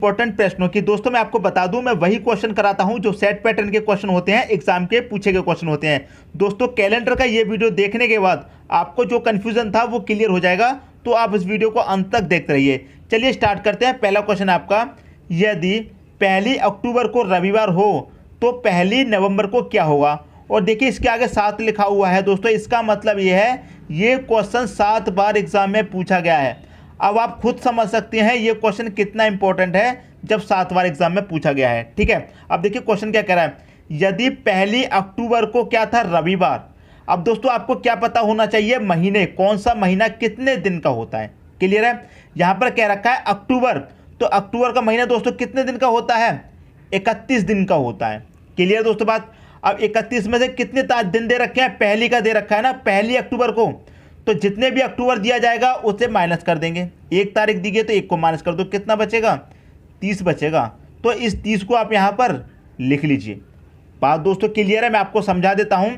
Important प्रश्नों की दोस्तों मैं आपको बता दूं, मैं वही क्वेश्चन कराता हूं जो सेट पैटर्न के क्वेश्चन होते हैं, एग्जाम के पूछे गए क्वेश्चन होते हैं। दोस्तों कैलेंडर का ये वीडियो देखने के बाद आपको जो कंफ्यूजन था वो क्लियर हो जाएगा, तो आप इस वीडियो को अंत तक देखते रहिए। चलिए स्टार्ट करते हैं। पहला क्वेश्चन आपका, यदि 1 अक्टूबर को रविवार हो तो 1 नवंबर को क्या होगा। और देखिए इसके आगे 7 लिखा हुआ है दोस्तों, इसका मतलब ये है ये क्वेश्चन 7 बार एग्जाम में पूछा गया है। अब आप खुद समझ सकते हैं ये क्वेश्चन कितना इंपॉर्टेंट है जब 7 बार एग्जाम में पूछा गया है। ठीक है, अब देखिए क्वेश्चन क्या कह रहा है, यदि 1 अक्टूबर को क्या था, रविवार। अब दोस्तों आपको क्या पता होना चाहिए, महीने, कौन सा महीना कितने दिन का होता है। क्लियर है, यहां पर कह रखा है अक्टूबर, तो अक्टूबर का महीना दोस्तों कितने दिन का होता है, 31 दिन का होता है। क्लियर दोस्तों बात। अब 31 में से कितने दिन दे रखे हैं, पहली का दे रखा है ना, 1 अक्टूबर को, तो जितने भी अक्टूबर दिया जाएगा उसे माइनस कर देंगे। 1 तारीख दी गई तो 1 को माइनस कर दो, कितना बचेगा, 30 बचेगा। तो इस 30 को आप यहाँ पर लिख लीजिए। बात दोस्तों क्लियर है, मैं आपको समझा देता हूँ।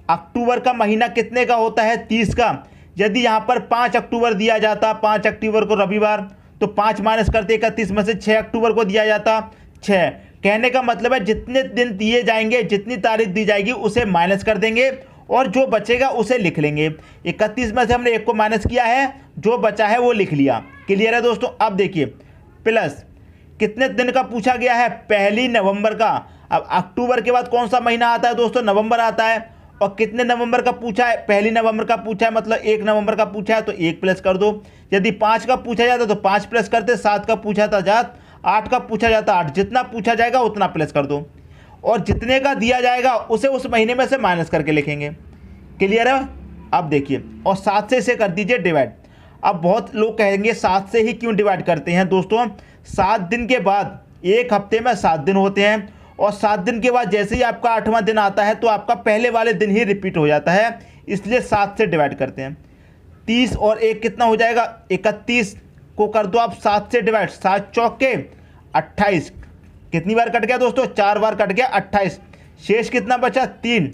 अक्टूबर का महीना कितने का होता है, 30 का। यदि यहाँ पर 5 अक्टूबर दिया जाता, 5 अक्टूबर को रविवार, तो 5 माइनस करते 31 में से 6 अक्टूबर को दिया जाता 6। कहने का मतलब है जितने दिन दिए जाएंगे, जितनी तारीख दी जाएगी उसे माइनस कर देंगे और जो बचेगा उसे लिख लेंगे। 31 में से हमने 1 को माइनस किया है, जो बचा है वो लिख लिया। क्लियर है दोस्तों। अब देखिए प्लस कितने दिन का पूछा गया है, 1 नवंबर का। अब अक्टूबर के बाद कौन सा महीना आता है दोस्तों, नवंबर आता है। और कितने नवंबर का पूछा है, 1 नवंबर का पूछा है, मतलब 1 नवंबर का पूछा है तो 1 प्लस कर दो। यदि 5 का पूछा जाता तो 5 प्लस करते, 7 का पूछा था 7, 8 का पूछा जाता 8, जितना पूछा जाएगा उतना प्लस कर दो। और जितने का दिया जाएगा उसे उस महीने में से माइनस करके लिखेंगे। क्लियर है। अब देखिए, और 7 से इसे कर दीजिए डिवाइड। अब बहुत लोग कहेंगे 7 से ही क्यों डिवाइड करते हैं दोस्तों, 7 दिन के बाद, एक हफ्ते में 7 दिन होते हैं, और 7 दिन के बाद जैसे ही आपका 8वां दिन आता है तो आपका पहले वाले दिन ही रिपीट हो जाता है, इसलिए 7 से डिवाइड करते हैं। 30 और 1 कितना हो जाएगा, 31 को कर दो आप 7 से डिवाइड, 7 चौके 28। कितनी बार कट गया दोस्तों, 4 बार कट गया, 28। शेष कितना बचा, 3।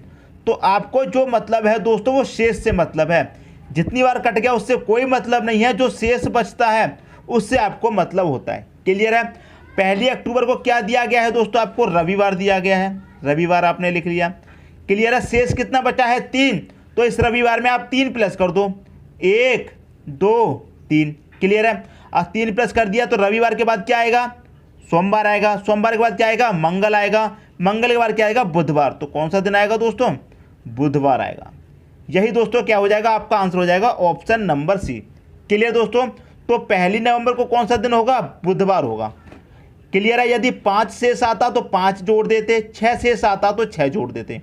तो आपको जो मतलब है दोस्तों वो शेष से मतलब है। जितनी बार कट गया उससे कोई मतलब नहीं है, जो शेष बचता है उससे आपको मतलब होता है। क्लियर है। 1 अक्टूबर को क्या दिया गया है दोस्तों, आपको रविवार दिया गया है, रविवार आपने लिख लिया। क्लियर है। शेष कितना बचा है, 3, तो इस रविवार में आप 3 प्लस कर दो, 1 2 3। क्लियर है। अब 3 प्लस कर दिया तो रविवार के बाद क्या आएगा, सोमवार आएगा। सोमवार के बाद क्या आएगा, मंगल आएगा। मंगल के बाद क्या आएगा, बुधवार। तो कौन सा दिन आएगा दोस्तों, बुधवार आएगा। यही दोस्तों क्या हो जाएगा, आपका आंसर हो जाएगा ऑप्शन नंबर सी। क्लियर दोस्तों। तो 1 नवंबर को कौन सा दिन होगा, बुधवार होगा। क्लियर है। यदि 5 शेष आता तो 5 जोड़ देते, 6 शेष आता तो 6 जोड़ देते।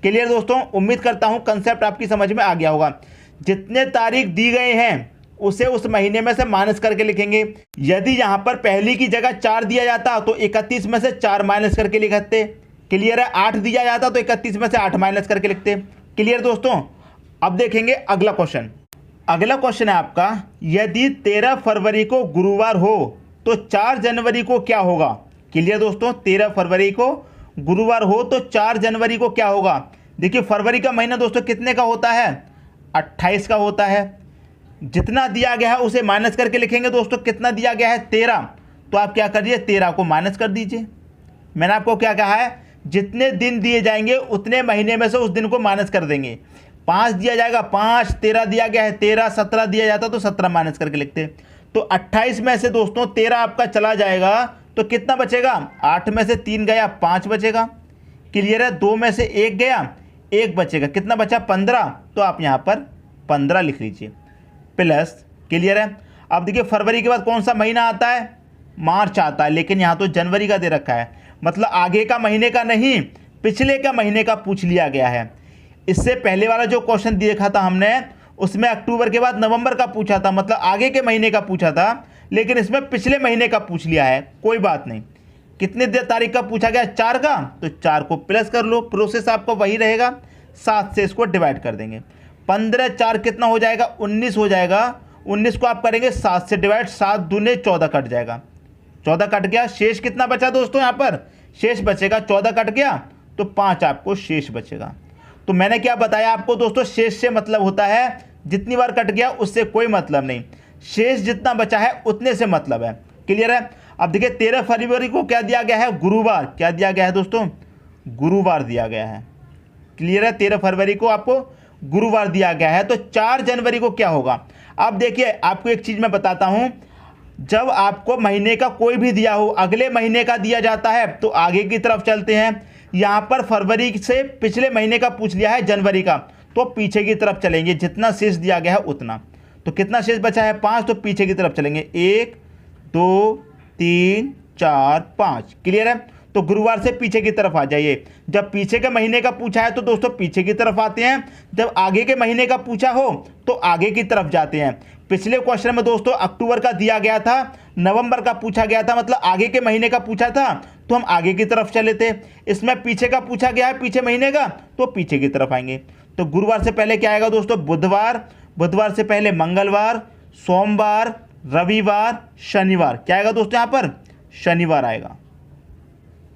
क्लियर दोस्तों। उम्मीद करता हूं कंसेप्ट आपकी समझ में आ गया होगा। जितने तारीख दी गए हैं उसे उस महीने में से माइनस करके लिखेंगे। यदि यहां पर पहली की जगह 4 दिया जाता तो 31 में से 4 माइनस करके लिखते। क्लियर है। 8 दिया जाता तो 31 में से 8 माइनस करके लिखते। क्लियर दोस्तों। अब देखेंगे अगला क्वेश्चन। अगला क्वेश्चन है आपका, यदि 13 फरवरी को गुरुवार हो तो 4 जनवरी को क्या होगा। क्लियर दोस्तों। 13 फरवरी को गुरुवार हो तो 4 जनवरी को क्या होगा। देखिए फरवरी का महीना दोस्तों कितने का होता है, 28 का होता है। जितना दिया गया है उसे माइनस करके लिखेंगे दोस्तों। कितना दिया गया है, 13, तो आप क्या करिए 13 को माइनस कर दीजिए। मैंने आपको क्या कहा है, जितने दिन दिए जाएंगे उतने महीने में से उस दिन को माइनस कर देंगे। 5 दिया जाएगा 5, 13 दिया गया है 13, 17 दिया जाता तो 17 माइनस करके लिखते। तो 28 में से दोस्तों 13 आपका चला जाएगा तो कितना बचेगा, 8 में से 3 गया 5 बचेगा। क्लियर है। 2 में से 1 गया 1 बचेगा, कितना बचा 15, तो आप यहाँ पर 15 लिख लीजिए प्लस। क्लियर है। अब देखिए फरवरी के बाद कौन सा महीना आता है, मार्च आता है, लेकिन यहाँ तो जनवरी का दे रखा है, मतलब आगे का महीने का नहीं पिछले का महीने का पूछ लिया गया है। इससे पहले वाला जो क्वेश्चन देखा था हमने उसमें अक्टूबर के बाद नवंबर का पूछा था, मतलब आगे के महीने का पूछा था, लेकिन इसमें पिछले महीने का पूछ लिया है। कोई बात नहीं। कितने तारीख का पूछा गया, 4 का, तो 4 को प्लस कर लो। प्रोसेस आपका वही रहेगा, 7 से इसको डिवाइड कर देंगे। 15 4 कितना हो जाएगा, 19 हो जाएगा। 19 को आप करेंगे 7 से डिवाइड, 7 दूने 14 कट जाएगा, 14 कट गया। शेष कितना बचा दोस्तों, यहाँ पर शेष बचेगा, 14 कट गया तो 5 आपको शेष बचेगा। तो मैंने क्या बताया आपको दोस्तों, शेष से मतलब होता है जितनी बार कट गया उससे कोई मतलब नहीं, शेष जितना बचा है उतने से मतलब है। क्लियर है। अब देखिए 13 फरवरी को क्या दिया गया है, गुरुवार। क्या दिया गया है दोस्तों, गुरुवार दिया गया है। क्लियर है, 13 फरवरी को आपको गुरुवार दिया गया है। तो 4 जनवरी को क्या होगा। अब देखिए आपको एक चीज मैं बताता हूं, जब आपको महीने का कोई भी दिया हो, अगले महीने का दिया जाता है तो आगे की तरफ चलते हैं। यहां पर फरवरी से पिछले महीने का पूछ लिया है, जनवरी का, तो पीछे की तरफ चलेंगे, जितना शेष दिया गया है उतना। तो कितना शेष बचा है, 5, तो पीछे की तरफ चलेंगे, 1 2 3 4 5। क्लियर है, तो गुरुवार से पीछे की तरफ आ जाइए। जब पीछे के महीने का पूछा है तो दोस्तों पीछे की तरफ आते हैं, जब आगे के महीने का पूछा हो तो आगे की तरफ जाते हैं। पिछले क्वेश्चन में दोस्तों अक्टूबर का दिया गया था, नवंबर का पूछा गया था, मतलब आगे के महीने का पूछा था तो हम आगे की तरफ चले थे। इसमें पीछे का पूछा गया है, पीछे महीने का, तो पीछे की तरफ आएंगे। तो गुरुवार से पहले क्या आएगा दोस्तों, बुधवार, बुधवार से पहले मंगलवार, सोमवार, रविवार, शनिवार। क्या आएगा दोस्तों, यहाँ पर शनिवार आएगा।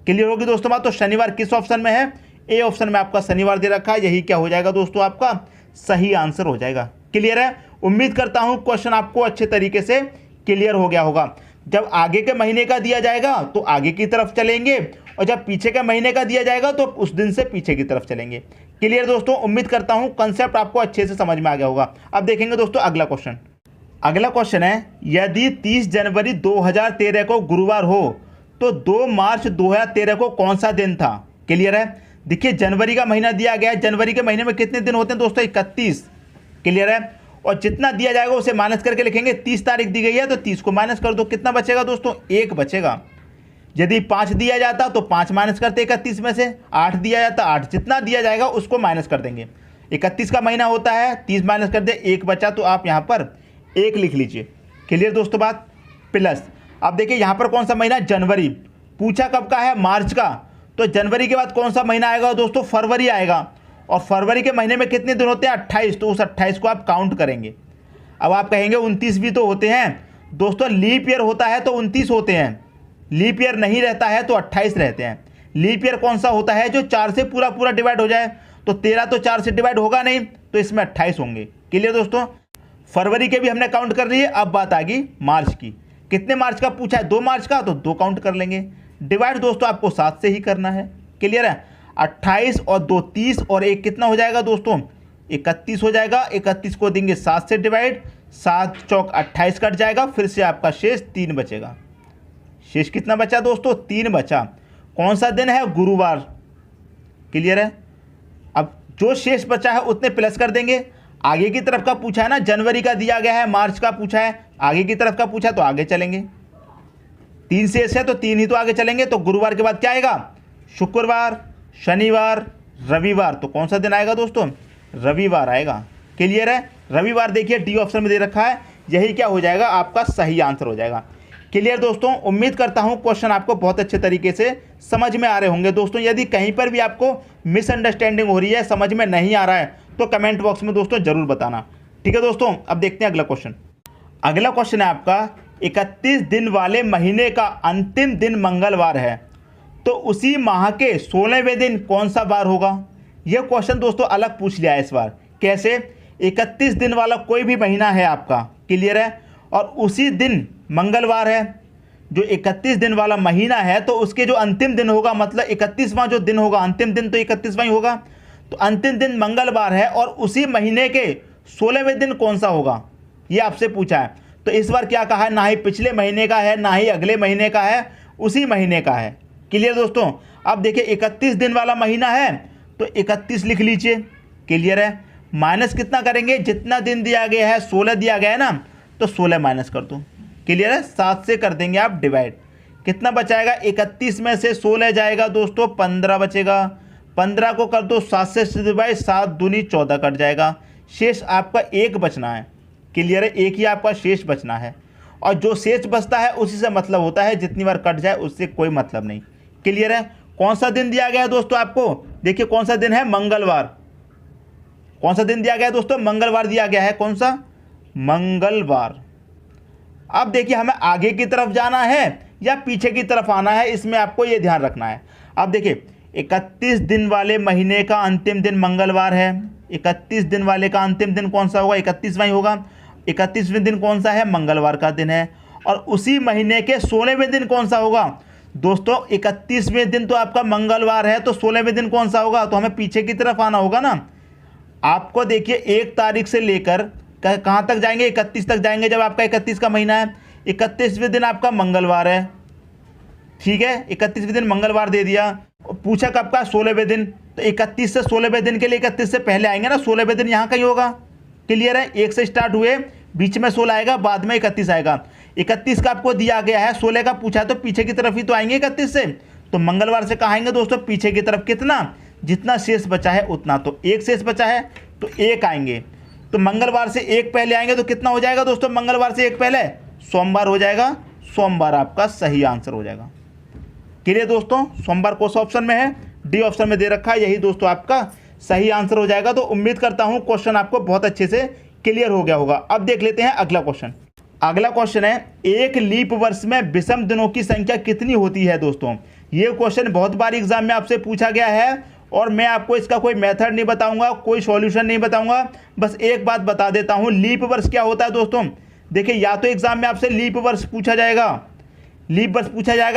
क्लियर होगी दोस्तों बात। तो शनिवार किस ऑप्शन में है, ए ऑप्शन में आपका शनिवार दे रखा है। यही क्या हो जाएगा दोस्तों, आपका सही आंसर हो जाएगा। क्लियर है, उम्मीद करता हूं क्वेश्चन आपको अच्छे तरीके से क्लियर हो गया होगा। जब आगे के महीने का दिया जाएगा तो आगे की तरफ चलेंगे, और जब पीछे के महीने का दिया जाएगा तो उस दिन से पीछे की तरफ चलेंगे। क्लियर दोस्तों, उम्मीद करता हूं कंसेप्ट आपको अच्छे से समझ में आ गया होगा। अब देखेंगे दोस्तों अगला क्वेश्चन। अगला क्वेश्चन है, यदि 30 जनवरी 2013 को गुरुवार हो तो 2 मार्च 2013 को कौन सा दिन था। क्लियर है, देखिए जनवरी का महीना दिया गया है, जनवरी के महीने में कितने दिन होते हैं दोस्तों, 31। क्लियर है, और जितना दिया जाएगा उसे माइनस करके लिखेंगे। 30 तारीख दी गई है तो 30 को माइनस कर दो, कितना बचेगा दोस्तों, 1 बचेगा। यदि 5 दिया जाता तो 5 माइनस करते 31 में से, 8 दिया जाता 8, जितना दिया जाएगा उसको माइनस कर देंगे। 31 का महीना होता है, 30 माइनस कर दे, 1 बचा, तो आप यहाँ पर 1 लिख लीजिए। क्लियर दोस्तों बात, प्लस अब देखिए यहाँ पर कौन सा महीना, जनवरी। पूछा कब का है, मार्च का, तो जनवरी के बाद कौन सा महीना आएगा दोस्तों, फरवरी आएगा। और फरवरी के महीने में कितने दिन होते हैं, 28, तो उस 28 को आप काउंट करेंगे। अब आप कहेंगे 29 भी तो होते हैं दोस्तों, लीप ईयर होता है तो 29 होते हैं, लीप ईयर नहीं रहता है तो 28 रहते हैं। लीप ईयर कौन सा होता है, जो 4 से पूरा पूरा डिवाइड हो जाए, तो 13 तो 4 से डिवाइड होगा नहीं, तो इसमें 28 होंगे। क्लियर दोस्तों, फरवरी के भी हमने काउंट कर लिए। अब बात आ गई मार्च की। कितने मार्च का पूछा है, 2 मार्च का, तो 2 काउंट कर लेंगे। डिवाइड दोस्तों आपको 7 से ही करना है। क्लियर है, 28 और 2 30 और 1 कितना हो जाएगा दोस्तों, 31 हो जाएगा। 31 को देंगे 7 से डिवाइड, 7 चौक 28 कट जाएगा, फिर से आपका शेष 3 बचेगा। शेष कितना बचा दोस्तों, 3 बचा। कौन सा दिन है, गुरुवार। क्लियर है, अब जो शेष बचा है उतने प्लस कर देंगे। आगे की तरफ का पूछा है ना, जनवरी का दिया गया है, मार्च का पूछा है, आगे की तरफ का पूछा तो आगे चलेंगे। 3 शेष है तो 3 ही तो आगे चलेंगे। तो गुरुवार के बाद क्या आएगा, शुक्रवार, शनिवार, रविवार। तो कौन सा दिन आएगा दोस्तों, रविवार आएगा। क्लियर है, रविवार देखिए डी ऑप्शन में दे रखा है, यही क्या हो जाएगा, आपका सही आंसर हो जाएगा। क्लियर दोस्तों, उम्मीद करता हूं क्वेश्चन आपको बहुत अच्छे तरीके से समझ में आ रहे होंगे। दोस्तों यदि कहीं पर भी आपको मिसअंडरस्टैंडिंग हो रही है, समझ में नहीं आ रहा है, तो कमेंट बॉक्स में दोस्तों जरूर बताना। ठीक है दोस्तों, अब देखते हैं अगला क्वेश्चन। अगला क्वेश्चन है आपका, 31 दिन वाले महीने का अंतिम दिन मंगलवार है, तो उसी माह के 16वें दिन कौन सा बार होगा। यह क्वेश्चन दोस्तों अलग पूछ लिया है इस बार। कैसे, 31 दिन वाला कोई भी महीना है आपका, क्लियर है, और उसी दिन मंगलवार है। जो 31 दिन वाला महीना है तो उसके जो अंतिम दिन होगा, मतलब 31वां जो दिन होगा, अंतिम दिन तो 31वां ही होगा, तो अंतिम दिन मंगलवार है, और उसी महीने के 16वें दिन कौन सा होगा, ये आपसे पूछा है। तो इस बार क्या कहा है, ना ही पिछले महीने का है, ना ही अगले महीने का है, उसी महीने का है। क्लियर दोस्तों, अब देखिए 31 दिन वाला महीना है तो 31 लिख लीजिए। क्लियर है, माइनस कितना करेंगे, जितना दिन दिया गया है, 16 दिया गया है ना, तो 16 माइनस कर दो। क्लियर है, 7 से कर देंगे आप डिवाइड, कितना बचाएगा, 31 में से 16 जाएगा दोस्तों, 15 बचेगा। 15 को कर दो 7 से डिवाइड, 7 दूनी 14 कट जाएगा, शेष आपका 1 बचना है। क्लियर है, 1 ही आपका शेष बचना है, और जो शेष बचता है उसी से मतलब होता है, जितनी बार कट जाए उससे कोई मतलब नहीं। क्लियर है, कौन सा दिन दिया गया है दोस्तों आपको, देखिए कौन सा दिन है, मंगलवार। कौन सा दिन दिया गया है दोस्तों, मंगलवार दिया गया है। कौन सा, मंगलवार। अब देखिए हमें आगे की तरफ जाना है या पीछे की तरफ आना है, इसमें आपको ये ध्यान रखना है। अब देखिए 31 दिन वाले महीने का अंतिम दिन मंगलवार है, 31 दिन वाले का अंतिम दिन कौन सा होगा, 31वां ही होगा। 31वें दिन कौन सा है, मंगलवार का दिन है। और उसी महीने के 16वें दिन कौन सा होगा दोस्तों? 31वें दिन तो आपका मंगलवार है, तो 16वें दिन कौन सा होगा? तो हमें पीछे की तरफ आना होगा ना। आपको देखिए 1 तारीख से लेकर कहाँ तक जाएंगे? 31 तक जाएंगे, जब आपका 31 का महीना है। 31वें दिन आपका मंगलवार है, ठीक है, 31वें दिन मंगलवार दे दिया। पूछा कब का? 16वें दिन। तो 31 से 16वें दिन के लिए 31 से पहले आएंगे ना, 16वें दिन यहाँ कहीं होगा। क्लियर है? 1 से स्टार्ट हुए, बीच में 16 आएगा, बाद में 31 आएगा। 31 का आपको दिया गया है, 16 का पूछा, तो पीछे की तरफ ही तो आएंगे 31 से। तो मंगलवार से कहाँ आएंगे दोस्तों? पीछे की तरफ। कितना? जितना शेष बचा है उतना। तो 1 शेष बचा है तो 1 आएंगे। तो मंगलवार से 1 पहले आएंगे तो कितना हो जाएगा दोस्तों? मंगलवार से 1 पहले सोमवार हो जाएगा। सोमवार आपका सही आंसर हो जाएगा। क्लियर दोस्तों? सोमवार कौन सा ऑप्शन में है? डी ऑप्शन में दे रखा है, यही दोस्तों आपका सही आंसर हो जाएगा। तो उम्मीद करता हूं क्वेश्चन आपको बहुत अच्छे से क्लियर हो गया होगा। अब देख लेते हैं अगला क्वेश्चन। अगला क्वेश्चन है, एक लीप वर्ष में विषम दिनों की संख्या कितनी होती है दोस्तों? ये क्वेश्चन बहुत बार एग्जाम में आपसे पूछा गया है और मैं आपको इसका कोई मेथड नहीं बताऊंगा, कोई सॉल्यूशन नहीं बताऊंगा। बस एक बात बता देता हूं, लीप वर्ष क्या होता है दोस्तों? देखिए, या तो एग्जाम में आपसे लीप वर्ष पूछा जाएगा,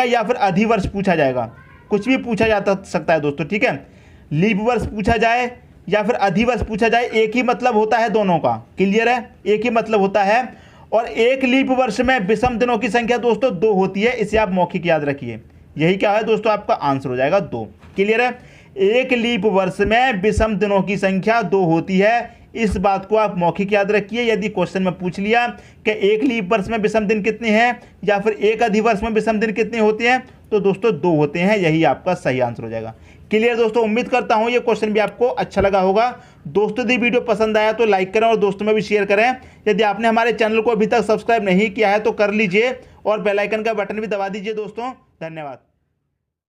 या फिर अधिवर्ष पूछा जाएगा। कुछ भी पूछा जा सकता है दोस्तों, ठीक है। लीप वर्ष पूछा जाए या फिर अधिवर्ष पूछा जाए, एक ही मतलब होता है दोनों का। क्लियर है? एक ही मतलब होता है। और एक लीप वर्ष में विषम दिनों की संख्या दोस्तों 2 होती है। इसे आप मौखिक याद रखिए। यही क्या है दोस्तों? आपका आंसर हो जाएगा 2। क्लियर है? एक लीप वर्ष में विषम दिनों की संख्या 2 होती है। इस बात को आप मौखिक याद रखिए। यदि क्वेश्चन में पूछ लिया कि एक लीप वर्ष में विषम दिन कितने हैं या फिर एक अधिवर्ष में विषम दिन कितने होते हैं, तो दोस्तों 2 होते हैं। यही आपका सही आंसर हो जाएगा। क्लियर दोस्तों? उम्मीद करता हूं ये क्वेश्चन भी आपको अच्छा लगा होगा। दोस्तों, यदि वीडियो पसंद आया तो लाइक करें और दोस्तों में भी शेयर करें। यदि आपने हमारे चैनल को अभी तक सब्सक्राइब नहीं किया है तो कर लीजिए और बेल आइकन का बटन भी दबा दीजिए दोस्तों। धन्यवाद।